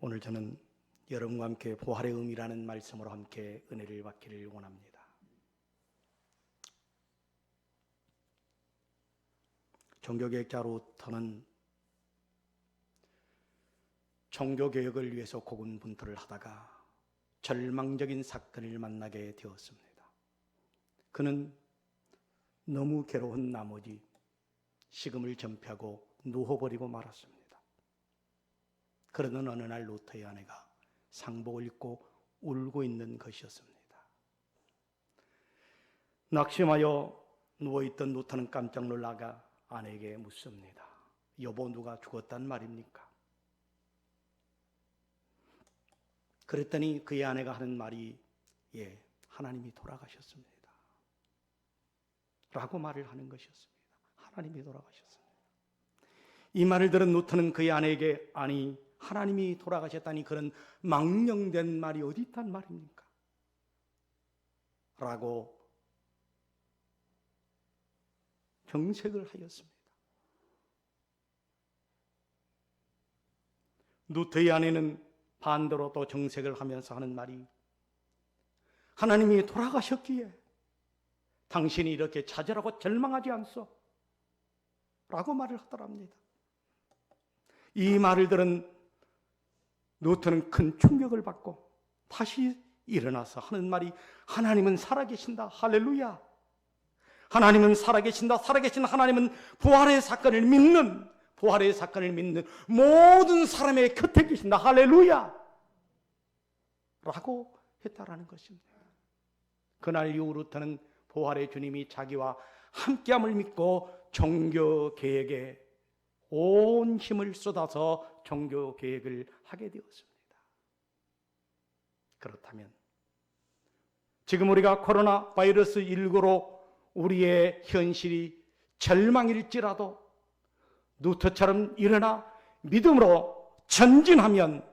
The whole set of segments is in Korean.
오늘 저는 여러분과 함께 부활의 의미라는 말씀으로 함께 은혜를 받기를 원합니다. 종교개혁자로부터는 종교개혁을 위해서 고군분투를 하다가 절망적인 사건을 만나게 되었습니다. 그는 너무 괴로운 나머지 식음을 전폐하고 누워버리고 말았습니다. 그러던 어느 날 루터의 아내가 상복을 입고 울고 있는 것이었습니다. 낙심하여 누워있던 루터는 깜짝 놀라가 아내에게 묻습니다. 여보, 누가 죽었단 말입니까? 그랬더니 그의 아내가 하는 말이 하나님이 돌아가셨습니다 라고 말을 하는 것이었습니다. 하나님이 돌아가셨습니다. 이 말을 들은 루터는 그의 아내에게 아니 하나님이 돌아가셨다니 그런 망령된 말이 어디 있단 말입니까? 라고 정색을 하였습니다. 루터의 아내는 반대로 또 정색을 하면서 하는 말이 하나님이 돌아가셨기에 당신이 이렇게 좌절하고 절망하지 않소 라고 말을 하더랍니다. 이 말을 들은 루터는 큰 충격을 받고 다시 일어나서 하는 말이 하나님은 살아계신다. 할렐루야. 하나님은 살아계신다. 살아계신 하나님은 부활의 사건을 믿는 모든 사람의 곁에 계신다. 할렐루야. 라고 했다라는 것입니다. 그날 이후 루터는 부활의 주님이 자기와 함께함을 믿고 종교개혁에 온 힘을 쏟아서 종교개혁을 하게 되었습니다. 그렇다면 지금 우리가 코로나 바이러스 19로 우리의 현실이 절망일지라도 루터처럼 일어나 믿음으로 전진하면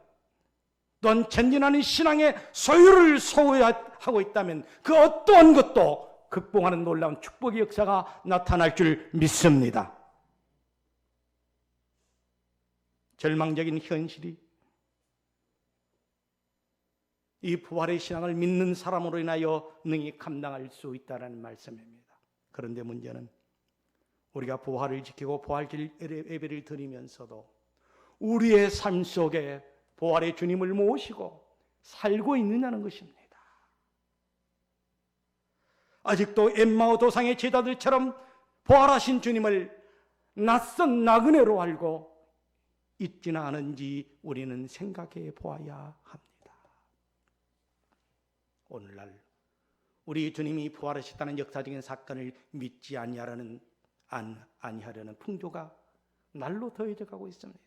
또한 전진하는 신앙의 소유를 소유하고 있다면 그 어떠한 것도 극복하는 놀라운 축복의 역사가 나타날 줄 믿습니다. 절망적인 현실이 이 부활의 신앙을 믿는 사람으로 인하여 능히 감당할 수 있다는 말씀입니다. 그런데 문제는 우리가 부활을 지키고 부활절 예배를 드리면서도 우리의 삶 속에 부활의 주님을 모시고 살고 있느냐는 것입니다. 아직도 엠마오 도상의 제자들처럼 부활하신 주님을 낯선 나그네로 알고 있지는 않은지 우리는 생각해 보아야 합니다. 오늘날 우리 주님이 부활하셨다는 역사적인 사건을 믿지 아니하려는 풍조가 날로 더해져 가고 있습니다.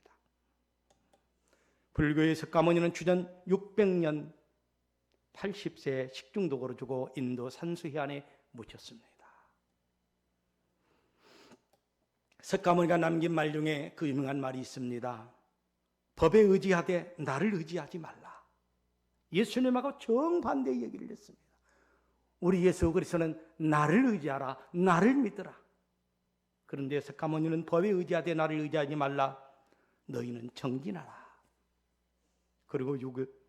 불교의 석가모니는 주전 600년 80세에 식중독으로 죽어 인도 산수해안에 묻혔습니다. 석가모니가 남긴 말 중에 그 유명한 말이 있습니다. 법에 의지하되 나를 의지하지 말라. 예수님하고 정반대의 얘기를 했습니다. 우리 예수 그리스도는 나를 의지하라, 나를 믿으라. 그런데 석가모니는 법에 의지하되 나를 의지하지 말라. 너희는 정진하라. 그리고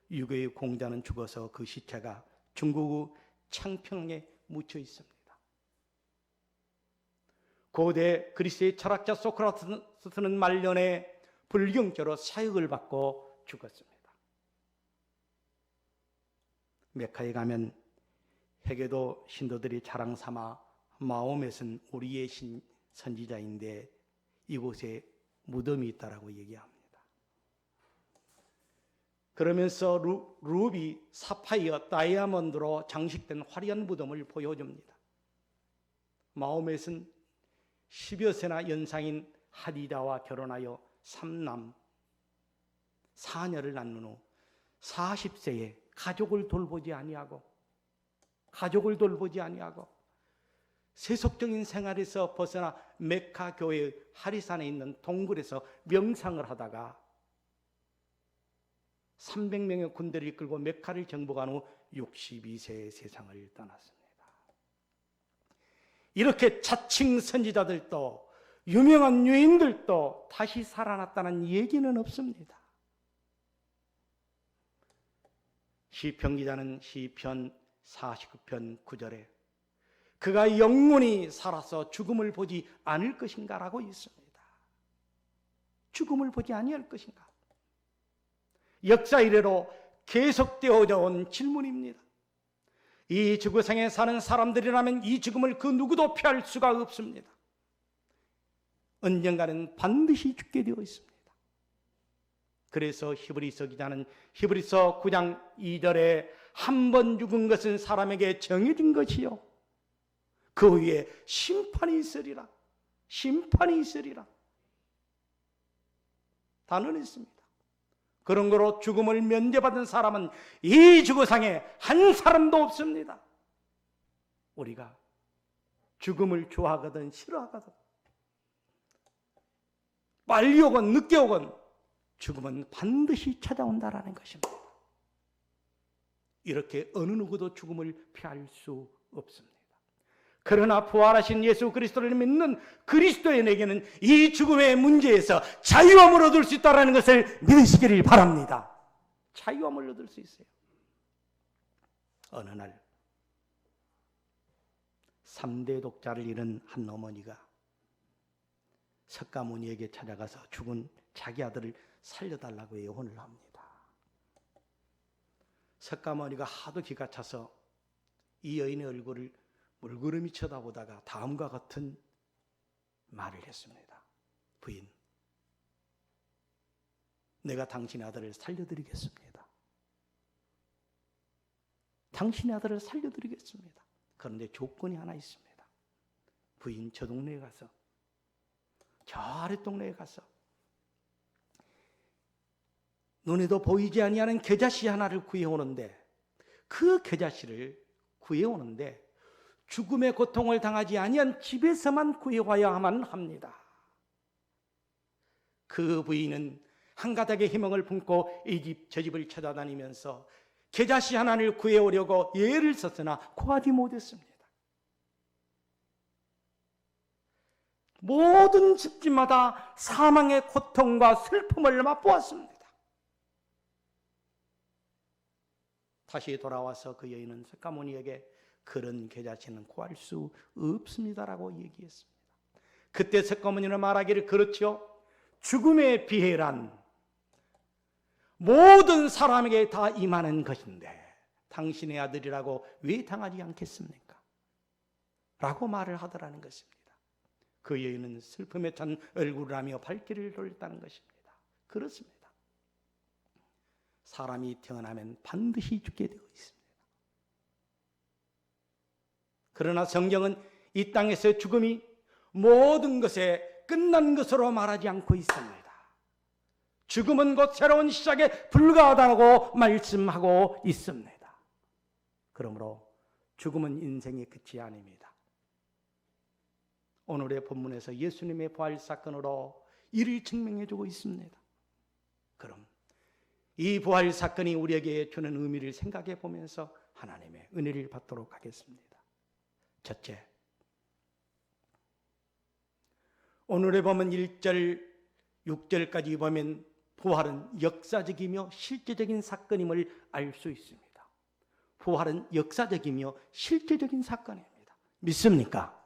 유교의 공자는 죽어서 그 시체가 중국 창평에 묻혀 있습니다. 고대 그리스의 철학자 소크라테스는 말년에 불경죄로 사형을 받고 죽었습니다. 메카에 가면 회계도 신도들이 자랑 삼아 마호멧은 우리의 선지자인데 이곳에 무덤이 있다라고 얘기합니다. 그러면서 루비, 사파이어, 다이아몬드로 장식된 화려한 무덤을 보여줍니다. 마호멧은 10여 세나 연상인 하디다와 결혼하여 3남 4녀를 낳는 후 40세에 가족을 돌보지 아니하고 세속적인 생활에서 벗어나 메카 교회의 하리산에 있는 동굴에서 명상을 하다가 300명의 군대를 이끌고 메카를 정복한 후 62세에 세상을 떠났습니다. 이렇게 자칭 선지자들도 유명한 유인들도 다시 살아났다는 얘기는 없습니다. 시편 기자는 시편 49편 9절에 그가 영원히 살아서 죽음을 보지 않을 것인가 라고 있습니다. 죽음을 보지 아니할 것인가? 역사 이래로 계속되어져 온 질문입니다. 이 지구상에 사는 사람들이라면 이 죽음을 그 누구도 피할 수가 없습니다. 언젠가는 반드시 죽게 되어 있습니다. 그래서 히브리서 기자는 히브리서 9장 2절에 한 번 죽은 것은 사람에게 정해진 것이요 그 후에 심판이 있으리라. 심판이 있으리라. 단언했습니다. 그런 거로 죽음을 면제받은 사람은 이 지구상에 한 사람도 없습니다. 우리가 죽음을 좋아하거든 싫어하거든 빨리 오건 늦게 오건 죽음은 반드시 찾아온다라는 것입니다. 이렇게 어느 누구도 죽음을 피할 수 없습니다. 그러나 부활하신 예수 그리스도를 믿는 그리스도인에게는 이 죽음의 문제에서 자유함을 얻을 수 있다는 것을 믿으시기를 바랍니다. 자유함을 얻을 수 있어요. 어느 날 3대 독자를 잃은 한 어머니가 석가모니에게 찾아가서 죽은 자기 아들을 살려달라고 애원을 합니다. 석가모니가 하도 기가 차서 이 여인의 얼굴을 물구름이 쳐다보다가 다음과 같은 말을 했습니다. 부인, 내가 당신의 아들을 살려드리겠습니다. 당신의 아들을 살려드리겠습니다. 그런데 조건이 하나 있습니다. 부인, 저 동네에 가서 저 아랫동네에 가서 눈에도 보이지 아니하는 계자씨 하나를 구해오는데 그 계자씨를 구해오는데 죽음의 고통을 당하지 아니한 집에서만 구해와야만 합니다. 그 부인은 한 가닥의 희망을 품고 이 집 저 집을 찾아다니면서 계자씨 하나를 구해오려고 애를 썼으나 구하지 못했습니다. 모든 집집마다 사망의 고통과 슬픔을 맛보았습니다. 다시 돌아와서 그 여인은 석가모니에게 그런 계자씨는 구할 수 없습니다라고 얘기했습니다. 그때 석가모니는 말하기를 그렇죠. 죽음의 비해란 모든 사람에게 다 임하는 것인데 당신의 아들이라고 왜 당하지 않겠습니까? 라고 말을 하더라는 것입니다. 그 여인은 슬픔에 찬 얼굴을 하며 발길을 돌렸다는 것입니다. 그렇습니다. 사람이 태어나면 반드시 죽게 되어 있습니다. 그러나 성경은 이 땅에서의 죽음이 모든 것에 끝난 것으로 말하지 않고 있습니다. 죽음은 곧 새로운 시작에 불과하다고 말씀하고 있습니다. 그러므로 죽음은 인생의 끝이 아닙니다. 오늘의 본문에서 예수님의 부활 사건으로 이를 증명해주고 있습니다. 그럼 이 부활 사건이 우리에게 주는 의미를 생각해 보면서 하나님의 은혜를 받도록 하겠습니다. 첫째, 오늘의 본문 1절, 6절까지 보면 부활은 역사적이며 실제적인 사건임을 알 수 있습니다. 부활은 역사적이며 실제적인 사건입니다. 믿습니까?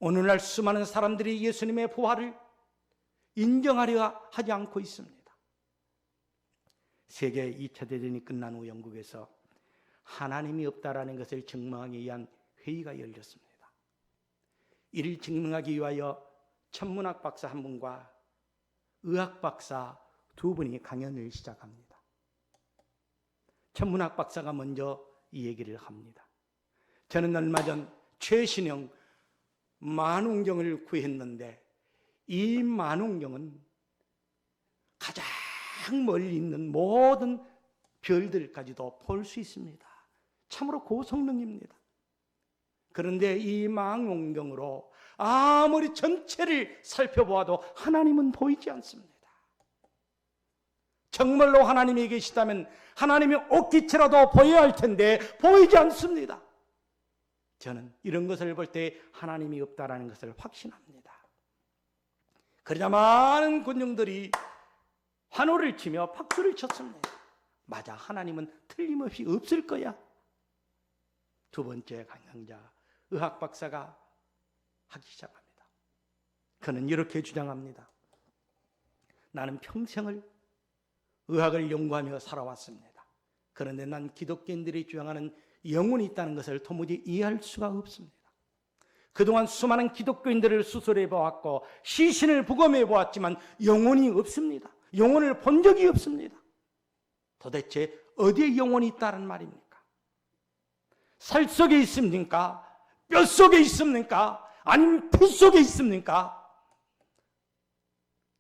오늘날 수많은 사람들이 예수님의 부활을 인정하려 하지 않고 있습니다. 세계 2차 대전이 끝난 후 영국에서 하나님이 없다라는 것을 증명하기 위한 회의가 열렸습니다. 이를 증명하기 위하여 천문학 박사 한 분과 의학 박사 두 분이 강연을 시작합니다. 천문학 박사가 먼저 이 얘기를 합니다. 저는 얼마 전 최신형 만웅경을 구했는데 이 만웅경은 가장 멀리 있는 모든 별들까지도 볼 수 있습니다. 참으로 고성능입니다. 그런데 이 만웅경으로 아무리 전체를 살펴보아도 하나님은 보이지 않습니다. 정말로 하나님이 계시다면 하나님이 옷깃이라도 보여야 할 텐데 보이지 않습니다. 저는 이런 것을 볼 때 하나님이 없다라는 것을 확신합니다. 그러자 많은 군중들이 환호를 치며 박수를 쳤습니다. 맞아, 하나님은 틀림없이 없을 거야. 두 번째 강강자 의학 박사가 하기 시작합니다. 그는 이렇게 주장합니다. 나는 평생을 의학을 연구하며 살아왔습니다. 그런데 난 기독교인들이 주장하는 영혼이 있다는 것을 도무지 이해할 수가 없습니다. 그동안 수많은 기독교인들을 수술해 보았고 시신을 부검해 보았지만 영혼이 없습니다. 영혼을 본 적이 없습니다. 도대체 어디에 영혼이 있다는 말입니까? 살 속에 있습니까? 뼈 속에 있습니까? 아니면 피 속에 있습니까?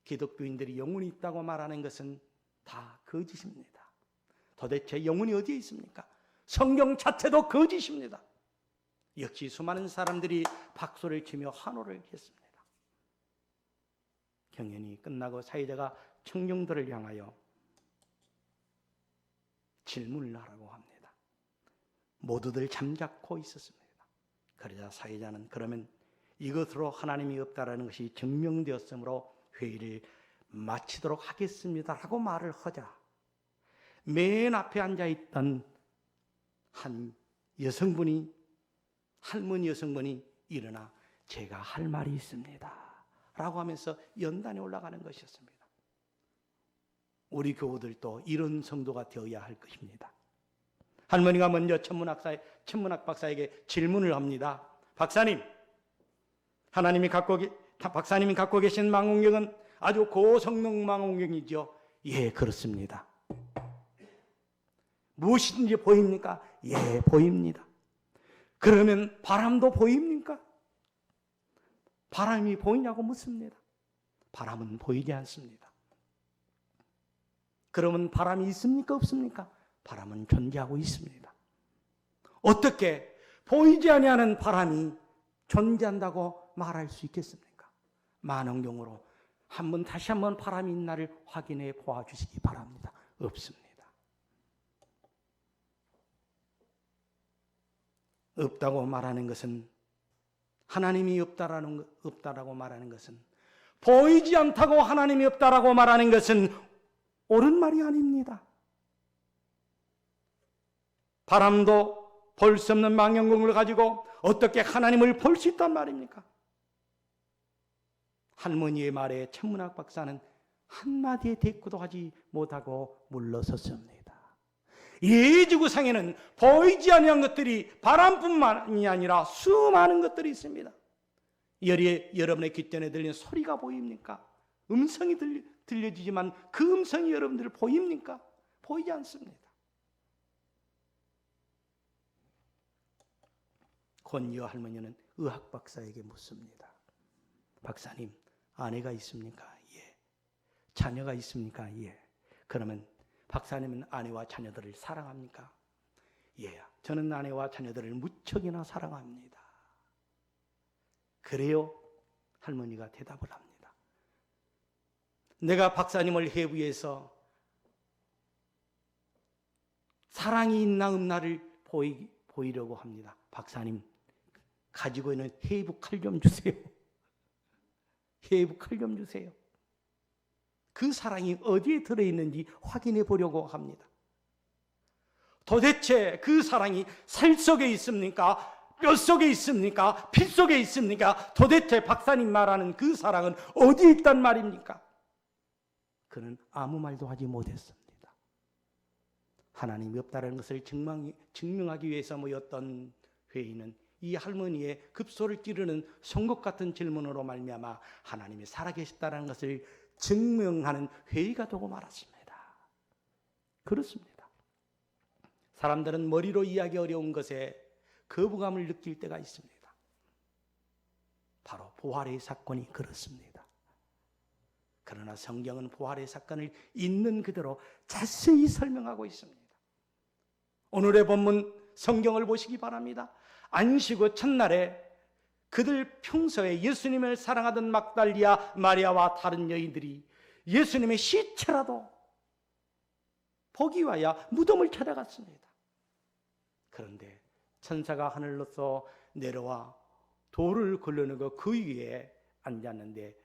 기독교인들이 영혼이 있다고 말하는 것은 다 거짓입니다. 도대체 영혼이 어디에 있습니까? 성경 자체도 거짓입니다. 역시 수많은 사람들이 박수를 치며 환호를 했습니다. 경연이 끝나고 사회자가 청중들을 향하여 질문을 하라고 합니다. 모두들 잠자코 있었습니다. 그러자 사회자는 그러면 이것으로 하나님이 없다라는 것이 증명되었으므로 회의를 마치도록 하겠습니다라고 말을 하자 맨 앞에 앉아있던 한 여성분이, 할머니 여성분이 일어나 제가 할 말이 있습니다 라고 하면서 연단에 올라가는 것이었습니다. 우리 교우들도 이런 성도가 되어야 할 것입니다. 할머니가 먼저 천문학 박사에게 질문을 합니다. 박사님, 박사님이 갖고 계신 망원경은 아주 고성능 망원경이죠? 예, 그렇습니다. 무엇인지 보입니까? 예, 보입니다. 그러면 바람도 보입니까? 바람이 보이냐고 묻습니다. 바람은 보이지 않습니다. 그러면 바람이 있습니까? 없습니까? 바람은 존재하고 있습니다. 어떻게 보이지 아니하는 바람이 존재한다고 말할 수 있겠습니까? 망원경으로 다시 한번 바람이 있나를 확인해 보아주시기 바랍니다. 없습니다. 없다고 말하는 것은, 하나님이 없다라고 말하는 것은, 보이지 않다고 하나님이 없다라고 말하는 것은 옳은 말이 아닙니다. 바람도 볼 수 없는 망원경을 가지고 어떻게 하나님을 볼 수 있단 말입니까? 할머니의 말에 천문학 박사는 한마디의 대꾸도 하지 못하고 물러섰습니다. 이 지구상에는 보이지 아니한 것들이 바람뿐만이 아니라 수많은 것들이 있습니다. 여러분의 귓전에 들리는 소리가 보입니까? 음성이 들려지지만 그 음성이 여러분들 보입니까? 보이지 않습니다. 권여 할머니는 의학 박사에게 묻습니다. 박사님, 아내가 있습니까? 예. 자녀가 있습니까? 예. 그러면 박사님은 아내와 자녀들을 사랑합니까? 예. 저는 아내와 자녀들을 무척이나 사랑합니다. 그래요? 할머니가 대답을 합니다. 내가 박사님을 해부해서 사랑이 있나 없나를 보이려고 합니다. 박사님, 가지고 있는 해부 칼 좀 주세요. 해부 칼 좀 주세요. 그 사랑이 어디에 들어있는지 확인해 보려고 합니다. 도대체 그 사랑이 살 속에 있습니까? 뼈 속에 있습니까? 피 속에 있습니까? 도대체 박사님 말하는 그 사랑은 어디에 있단 말입니까? 그는 아무 말도 하지 못했습니다. 하나님이 없다는 것을 증명하기 위해서 모였던 회의는 이 할머니의 급소를 찌르는 송곳 같은 질문으로 말미암아 하나님이 살아계시다는 것을 증명하는 회의가 되고 말았습니다. 그렇습니다. 사람들은 머리로 이해하기 어려운 것에 거부감을 느낄 때가 있습니다. 바로 부활의 사건이 그렇습니다. 그러나 성경은 부활의 사건을 있는 그대로 자세히 설명하고 있습니다. 오늘의 본문 성경을 보시기 바랍니다. 안식 후 첫날에 그들 평소에 예수님을 사랑하던 막달리아 마리아와 다른 여인들이 예수님의 시체라도 보기 위하여 무덤을 찾아갔습니다. 그런데 천사가 하늘로서 내려와 돌을 걸러내고 그 위에 앉았는데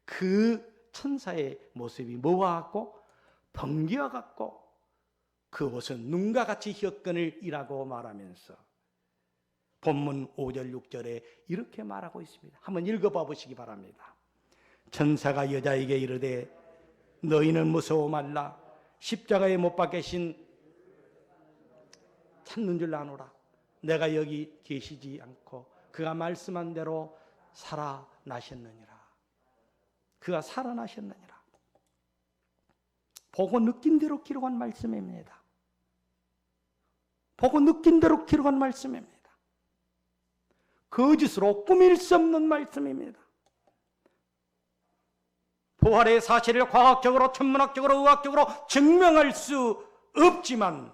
그 천사의 모습이 뭐와 같고 번개와 같고 그 옷은 눈과 같이 혀끈을이라고 말하면서 본문 5절 6절에 이렇게 말하고 있습니다. 한번 읽어봐 보시기 바랍니다. 천사가 여자에게 이르되 너희는 무서워 말라. 십자가에 못 박히신 찾는 줄 아노라. 내가 여기 계시지 않고 그가 말씀한 대로 살아나셨느니라. 그가 살아나셨느니라. 보고 느낀 대로 기록한 말씀입니다. 보고 느낀 대로 기록한 말씀입니다. 거짓으로 꾸밀 수 없는 말씀입니다. 부활의 사실을 과학적으로, 천문학적으로, 의학적으로 증명할 수 없지만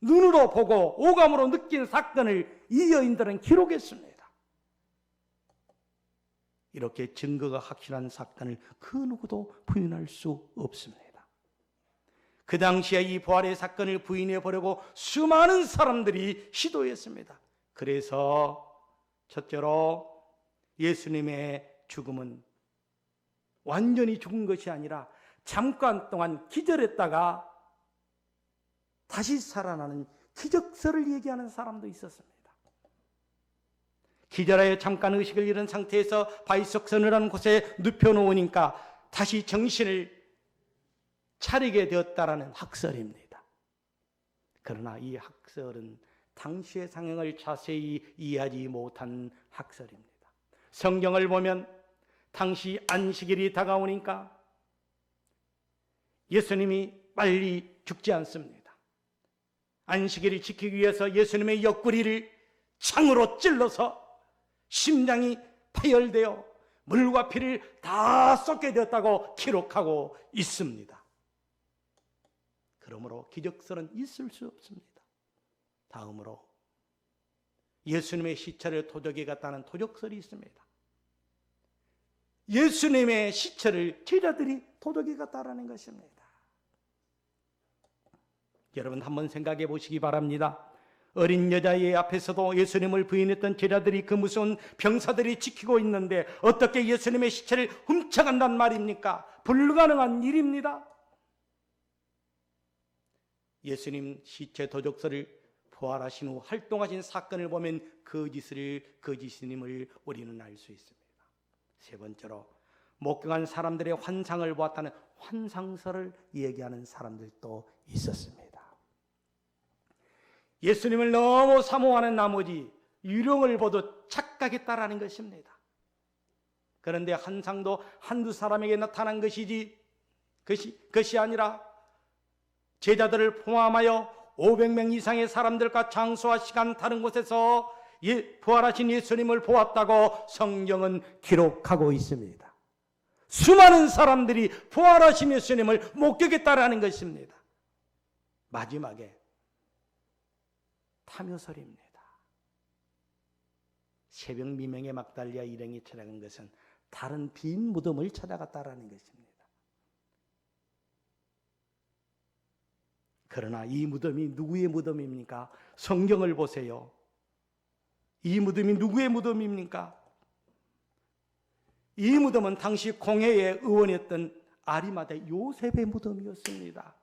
눈으로 보고 오감으로 느낀 사건을 이 여인들은 기록했습니다. 이렇게 증거가 확실한 사건을 그 누구도 부인할 수 없습니다. 그 당시에 이 부활의 사건을 부인해 보려고 수많은 사람들이 시도했습니다. 그래서 첫째로 예수님의 죽음은 완전히 죽은 것이 아니라 잠깐 동안 기절했다가 다시 살아나는 기적설을 얘기하는 사람도 있었습니다. 기절하여 잠깐 의식을 잃은 상태에서 바이석선이라는 곳에 눕혀놓으니까 다시 정신을 차리게 되었다라는 학설입니다. 그러나 이 학설은 당시의 상황을 자세히 이해하지 못한 학설입니다. 성경을 보면 당시 안식일이 다가오니까 예수님이 빨리 죽지 않습니다. 안식일을 지키기 위해서 예수님의 옆구리를 창으로 찔러서 심장이 파열되어 물과 피를 다 쏟게 되었다고 기록하고 있습니다. 그러므로 기적설은 있을 수 없습니다. 다음으로 예수님의 시체를 도적에 갔다는 도적설이 있습니다. 예수님의 시체를 제자들이 도적에 갔다라는 것입니다. 여러분 한번 생각해 보시기 바랍니다. 어린 여자의 앞에서도 예수님을 부인했던 제자들이 그 무서운 병사들이 지키고 있는데 어떻게 예수님의 시체를 훔쳐간단 말입니까? 불가능한 일입니다. 예수님 시체 도적설을 부활하신 후 활동하신 사건을 보면 거짓임을 우리는 알 수 있습니다. 세 번째로 목격한 사람들의 환상을 보았다는 환상설을 얘기하는 사람들도 있었습니다. 예수님을 너무 사모하는 나머지 유령을 보도 착각했다라는 것입니다. 그런데 환상도 한두 사람에게 나타난 것이 아니라 제자들을 포함하여 500명 이상의 사람들과 장소와 시간 다른 곳에서 부활하신 예수님을 보았다고 성경은 기록하고 있습니다. 수많은 사람들이 부활하신 예수님을 목격했다라는 것입니다. 마지막에 탐욕설입니다. 새벽 미명에 막달리아 일행이 찾아간 것은 다른 빈 무덤을 찾아갔다라는 것입니다. 그러나 이 무덤이 누구의 무덤입니까? 성경을 보세요. 이 무덤이 누구의 무덤입니까? 이 무덤은 당시 공회의 의원이었던 아리마대 요셉의 무덤이었습니다.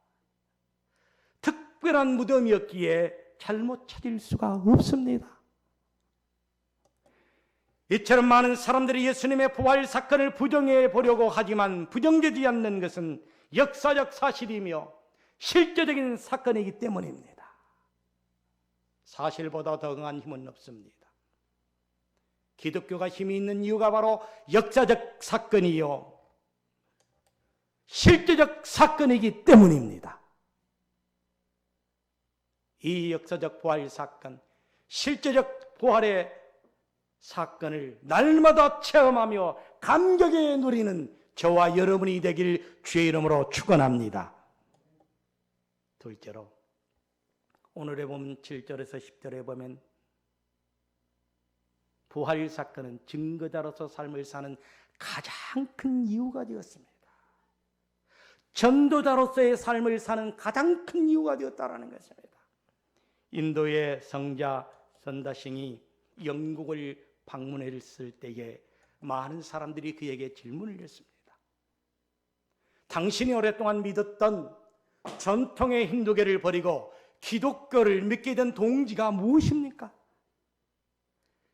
특별한 무덤이었기에 잘못 찾을 수가 없습니다. 이처럼 많은 사람들이 예수님의 부활 사건을 부정해 보려고 하지만 부정되지 않는 것은 역사적 사실이며 실제적인 사건이기 때문입니다. 사실보다 더 강한 힘은 없습니다. 기독교가 힘이 있는 이유가 바로 역사적 사건이요 실제적 사건이기 때문입니다. 이 역사적 부활 사건, 실제적 부활의 사건을 날마다 체험하며 감격에 누리는 저와 여러분이 되길 주의 이름으로 축원합니다. 둘째로 오늘의 보면 7절에서 10절에 보면 부활 사건은 증거자로서 삶을 사는 가장 큰 이유가 되었습니다. 전도자로서의 삶을 사는 가장 큰 이유가 되었다라는 것입니다. 인도의 성자 선다싱이 영국을 방문했을 때에 많은 사람들이 그에게 질문을 했습니다. 당신이 오랫동안 믿었던 전통의 힌두교를 버리고 기독교를 믿게 된 동기가 무엇입니까?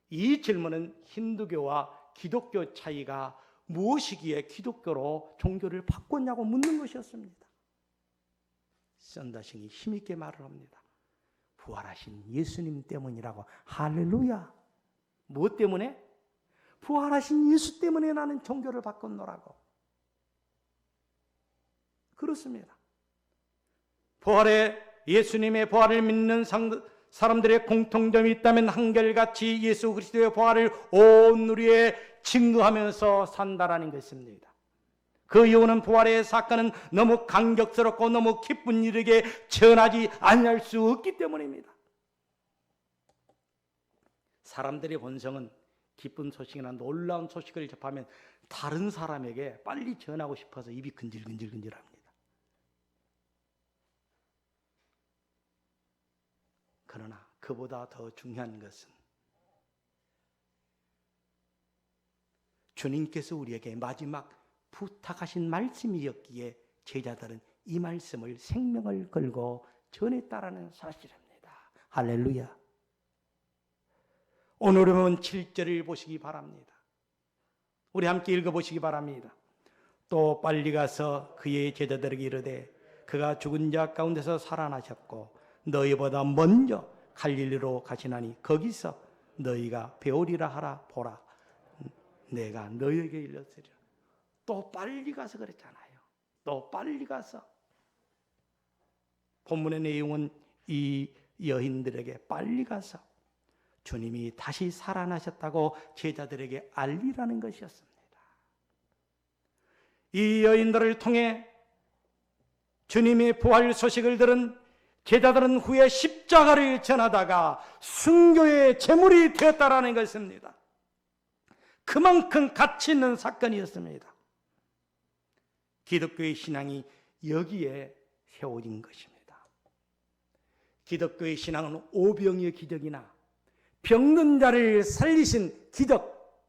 이 질문은 힌두교와 기독교 차이가 무엇이기에 기독교로 종교를 바꿨냐고 묻는 것이었습니다. 썬다싱이 힘있게 말을 합니다. 부활하신 예수님 때문이라고. 할렐루야. 무엇 때문에? 부활하신 예수 때문에 나는 종교를 바꿨노라고. 그렇습니다. 예수님의 부활을 믿는 사람들의 공통점이 있다면 한결같이 예수 그리스도의 부활을 온 누리에 증거하면서 산다라는 것입니다. 그 이유는 부활의 사건은 너무 감격스럽고 너무 기쁜 일에게 전하지 아니할 수 없기 때문입니다. 사람들의 본성은 기쁜 소식이나 놀라운 소식을 접하면 다른 사람에게 빨리 전하고 싶어서 입이 근질근질합니다. 그러나 그보다 더 중요한 것은 주님께서 우리에게 마지막 부탁하신 말씀이었기에 제자들은 이 말씀을 생명을 걸고 전했다라는 사실입니다. 할렐루야. 오늘은 7절을 보시기 바랍니다. 우리 함께 읽어보시기 바랍니다. 또 빨리 가서 그의 제자들에게 이르되 그가 죽은 자 가운데서 살아나셨고 너희보다 먼저 갈릴리로 가시나니 거기서 너희가 배우리라 하라. 보라, 내가 너희에게 일렀으리라. 또 빨리 가서 그랬잖아요. 또 빨리 가서. 본문의 내용은 이 여인들에게 빨리 가서 주님이 다시 살아나셨다고 제자들에게 알리라는 것이었습니다. 이 여인들을 통해 주님의 부활 소식을 들은 제자들은 후에 십자가를 전하다가 순교의 제물이 되었다라는 것입니다. 그만큼 가치 있는 사건이었습니다. 기독교의 신앙이 여기에 세워진 것입니다. 기독교의 신앙은 오병이의 기적이나 병든 자를 살리신 기적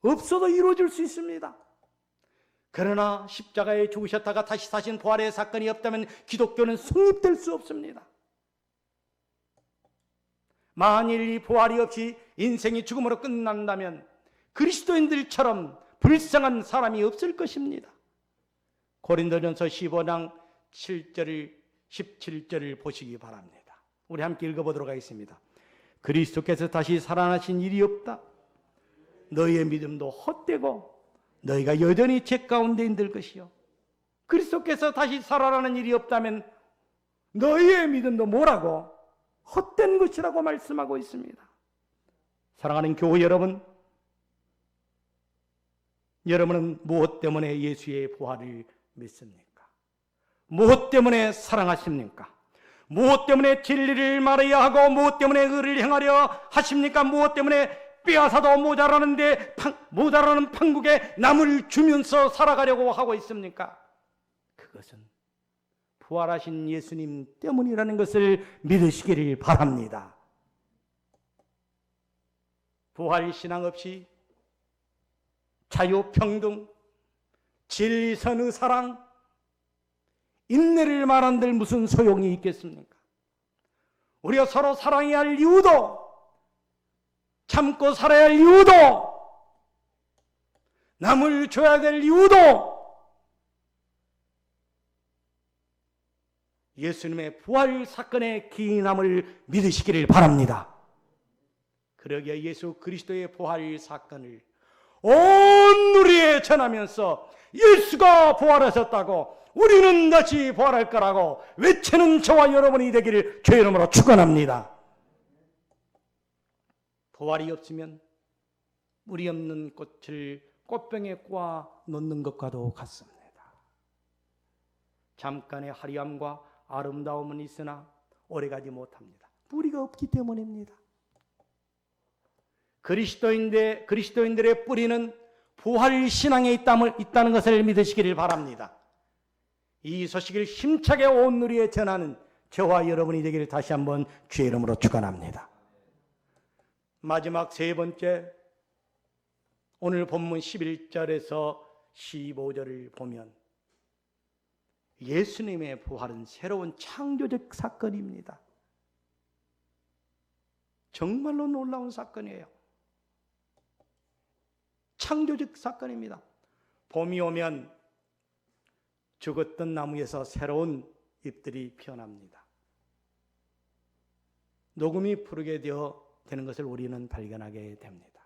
없어도 이루어질 수 있습니다. 그러나 십자가에 죽으셨다가 다시 사신 부활의 사건이 없다면 기독교는 성립될 수 없습니다. 만일 이 부활이 없이 인생이 죽음으로 끝난다면 그리스도인들처럼 불쌍한 사람이 없을 것입니다. 고린도전서 15장 7절 17절을 보시기 바랍니다. 우리 함께 읽어보도록 하겠습니다. 그리스도께서 다시 살아나신 일이 없다. 너희의 믿음도 헛되고 너희가 여전히 죄 가운데 있을 것이요. 그리스도께서 다시 살아나는 일이 없다면 너희의 믿음도 뭐라고? 헛된 것이라고 말씀하고 있습니다. 사랑하는 교회 여러분, 여러분은 무엇 때문에 예수의 부활을 믿습니까? 무엇 때문에 사랑하십니까? 무엇 때문에 진리를 말해야 하고 무엇 때문에 의를 행하려 하십니까? 무엇 때문에 빼앗아도 모자라는 판국에 남을 주면서 살아가려고 하고 있습니까? 그것은 부활하신 예수님 때문이라는 것을 믿으시기를 바랍니다. 부활 신앙 없이 자유, 평등, 진리, 선의, 사랑, 인내를 말한들 무슨 소용이 있겠습니까? 우리가 서로 사랑해야 할 이유도, 참고 살아야 할 이유도, 남을 줘야 될 이유도 예수님의 부활 사건의 기인함을 믿으시기를 바랍니다. 그러기에 예수 그리스도의 부활 사건을 온 누리에 전하면서 예수가 부활하셨다고 우리는 다시 부활할 거라고 외치는 저와 여러분이 되기를 주의 이름으로 축원합니다. 부활이 없으면 물이 없는 꽃을 꽃병에 꼬아 놓는 것과도 같습니다. 잠깐의 화려함과 아름다움은 있으나 오래가지 못합니다. 뿌리가 없기 때문입니다. 그리스도인들의 뿌리는 부활 신앙에 있다는 것을 믿으시기를 바랍니다. 이 소식을 힘차게 온 누리에 전하는 저와 여러분이 되기를 다시 한번 주의 이름으로 축원합니다. 마지막 세 번째, 오늘 본문 11절에서 15절을 보면 예수님의 부활은 새로운 창조적 사건입니다. 정말로 놀라운 사건이에요. 창조적 사건입니다. 봄이 오면 죽었던 나무에서 새로운 잎들이 피어납니다. 녹음이 푸르게 되는 것을 우리는 발견하게 됩니다.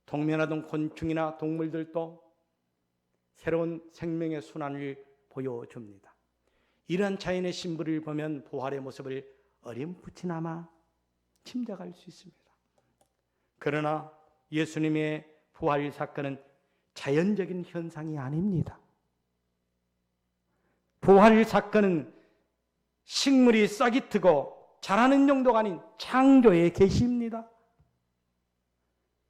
동면하던 곤충이나 동물들도 새로운 생명의 순환을 보여줍니다. 이러한 자연의 신부를 보면 부활의 모습을 어렴풋이나마 짐작할 수 있습니다. 그러나 예수님의 부활 사건은 자연적인 현상이 아닙니다. 부활 사건은 식물이 싹이 트고 자라는 정도가 아닌 창조의 계시입니다.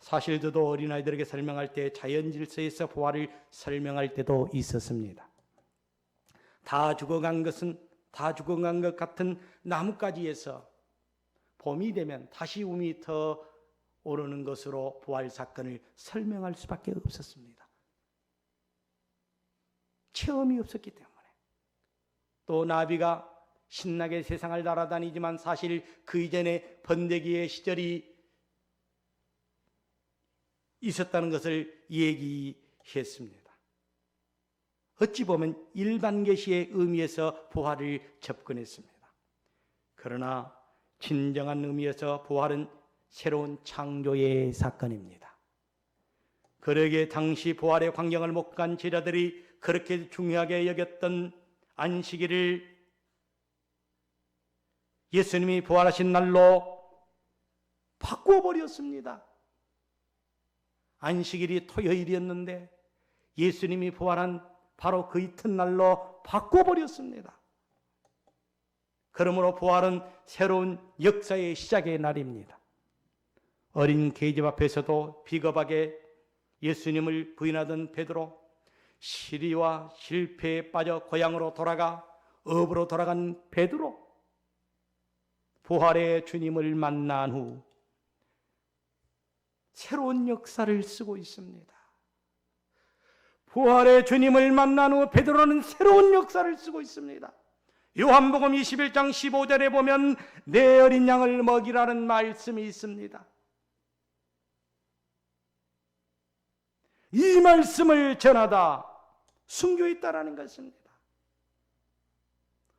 사실 저도 어린아이들에게 설명할 때 자연 질서에서 부활을 설명할 때도 있었습니다. 다 죽어간 것 같은 나뭇가지에서 봄이 되면 다시 움이 터 오르는 것으로 부활 사건을 설명할 수밖에 없었습니다. 체험이 없었기 때문에. 또 나비가 신나게 세상을 날아다니지만 사실 그 이전에 번데기의 시절이 있었다는 것을 얘기했습니다. 어찌 보면 일반 계시의 의미에서 부활을 접근했습니다. 그러나 진정한 의미에서 부활은 새로운 창조의 사건입니다. 그러기에 당시 부활의 광경을 못 간 제자들이 그렇게 중요하게 여겼던 안식일을 예수님이 부활하신 날로 바꿔버렸습니다. 안식일이 토요일이었는데 예수님이 부활한 바로 그 이튿날로 바꿔버렸습니다. 그러므로 부활은 새로운 역사의 시작의 날입니다. 어린 계집 앞에서도 비겁하게 예수님을 부인하던 베드로, 시리와 실패에 빠져 고향으로 돌아가 업으로 돌아간 베드로, 부활의 주님을 만난 후 새로운 역사를 쓰고 있습니다. 부활의 주님을 만난 후 베드로는 새로운 역사를 쓰고 있습니다. 요한복음 21장 15절에 보면 내 어린 양을 먹이라는 말씀이 있습니다. 이 말씀을 전하다 순교했다라는 것입니다.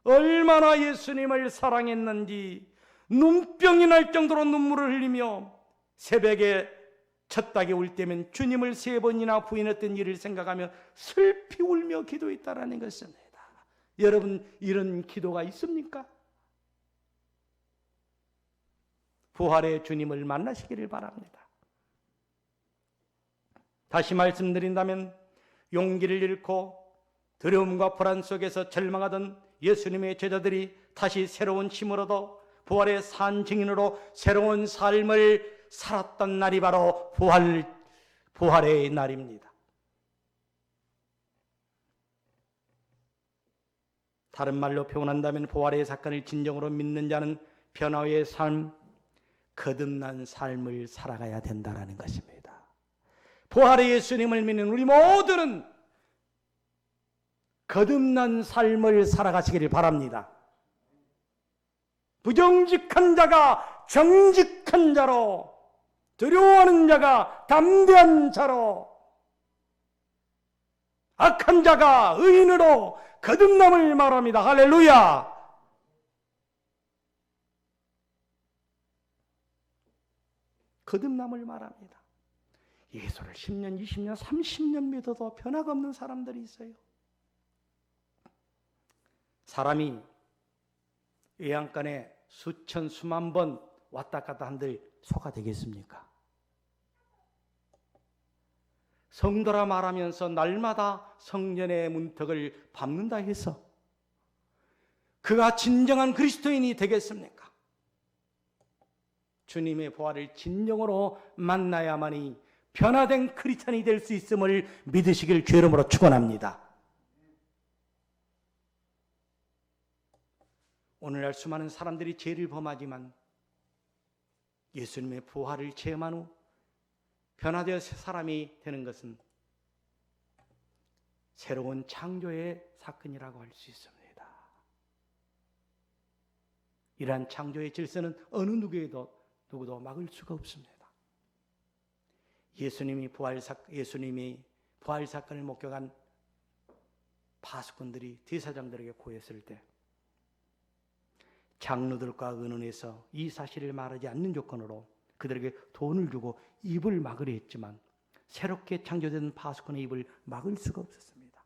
얼마나 예수님을 사랑했는지 눈병이 날 정도로 눈물을 흘리며 새벽에 첫 닭이 울 때면 주님을 3번이나 부인했던 일을 생각하며 슬피 울며 기도했다라는 것입니다. 여러분, 이런 기도가 있습니까? 부활의 주님을 만나시기를 바랍니다. 다시 말씀드린다면 용기를 잃고 두려움과 불안 속에서 절망하던 예수님의 제자들이 다시 새로운 힘을 얻어 부활의 산 증인으로 새로운 삶을 살았던 날이 바로 부활의 날입니다. 다른 말로 표현한다면 부활의 사건을 진정으로 믿는 자는 변화의 삶, 거듭난 삶을 살아가야 된다는 것입니다. 부활의 예수님을 믿는 우리 모두는 거듭난 삶을 살아가시기를 바랍니다. 부정직한 자가 정직한 자로, 두려워하는 자가 담대한 자로, 악한 자가 의인으로 거듭남을 말합니다. 할렐루야! 거듭남을 말합니다. 예수를 10년, 20년, 30년 믿어도 변화가 없는 사람들이 있어요. 사람이 외양간에 수천, 수만 번 왔다 갔다 한들 소가 되겠습니까? 성도라 말하면서 날마다 성전의 문턱을 밟는다 해서 그가 진정한 그리스도인이 되겠습니까? 주님의 부활을 진정으로 만나야만이 변화된 크리스찬이 될 수 있음을 믿으시길 주의 이름으로 축원합니다. 오늘날 수많은 사람들이 죄를 범하지만 예수님의 부활을 체험한 후 변화되어 새 사람이 되는 것은 새로운 창조의 사건이라고 할 수 있습니다. 이러한 창조의 질서는 어느 누구도 막을 수가 없습니다. 예수님이 부활 사건을 목격한 파수꾼들이 대사장들에게 고했을 때 장로들과 의논해서 이 사실을 말하지 않는 조건으로 그들에게 돈을 주고 입을 막으려 했지만 새롭게 창조된 파수꾼의 입을 막을 수가 없었습니다.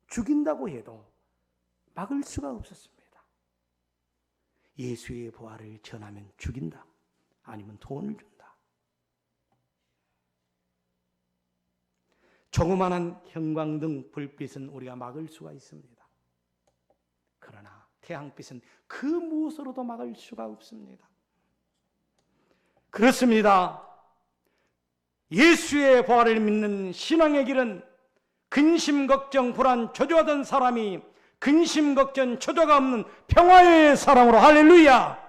죽인다고 해도 막을 수가 없었습니다. 예수의 부활을 전하면 죽인다, 아니면 돈을 준다. 조그마한 형광등 불빛은 우리가 막을 수가 있습니다. 그러나 태양빛은 그 무엇으로도 막을 수가 없습니다. 그렇습니다. 예수의 부활을 믿는 신앙의 길은 근심, 걱정, 불안, 초조하던 사람이 근심, 걱정, 초조가 없는 평화의 사람으로, 할렐루야!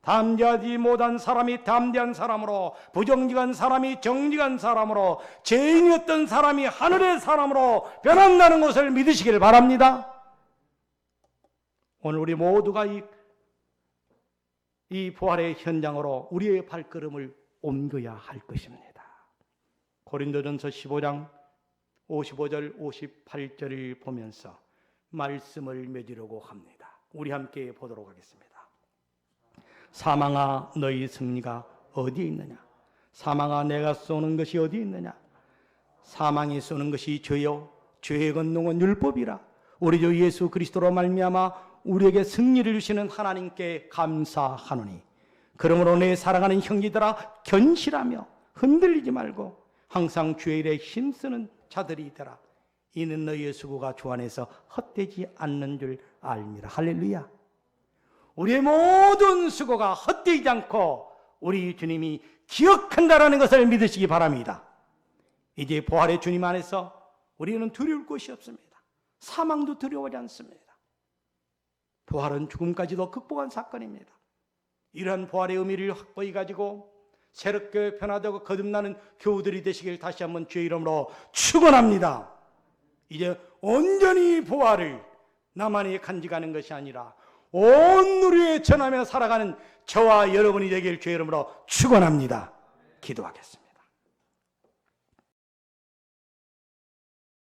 담대하지 못한 사람이 담대한 사람으로, 부정직한 사람이 정직한 사람으로, 죄인이었던 사람이 하늘의 사람으로 변한다는 것을 믿으시길 바랍니다. 오늘 우리 모두가 이 부활의 현장으로 우리의 발걸음을 옮겨야 할 것입니다. 고린도전서 15장 55절 58절을 보면서 말씀을 맺으려고 합니다. 우리 함께 보도록 하겠습니다. 사망아, 너희 승리가 어디에 있느냐? 사망아, 내가 쏘는 것이 어디에 있느냐? 사망이 쏘는 것이 죄요, 죄의 권능은 율법이라. 우리 주 예수 그리스도로 말미암아 우리에게 승리를 주시는 하나님께 감사하노니, 그러므로 내 사랑하는 형제들아, 견실하며 흔들리지 말고 항상 주의 일에 힘쓰는 자들이 되라. 이는 너희의 수고가 주 안에서 헛되지 않는 줄 알미라. 할렐루야. 우리의 모든 수고가 헛되지 않고 우리 주님이 기억한다라는 것을 믿으시기 바랍니다. 이제 부활의 주님 안에서 우리는 두려울 것이 없습니다. 사망도 두려워하지 않습니다. 부활은 죽음까지도 극복한 사건입니다. 이러한 부활의 의미를 확보해 가지고 새롭게 변화되고 거듭나는 교우들이 되시길 다시 한번 주의 이름으로 축원합니다. 이제 온전히 부활을 나만이 간직하는 것이 아니라 온 누리에 전하며 살아가는 저와 여러분이 되길 주의 이름으로 축원합니다. 기도하겠습니다.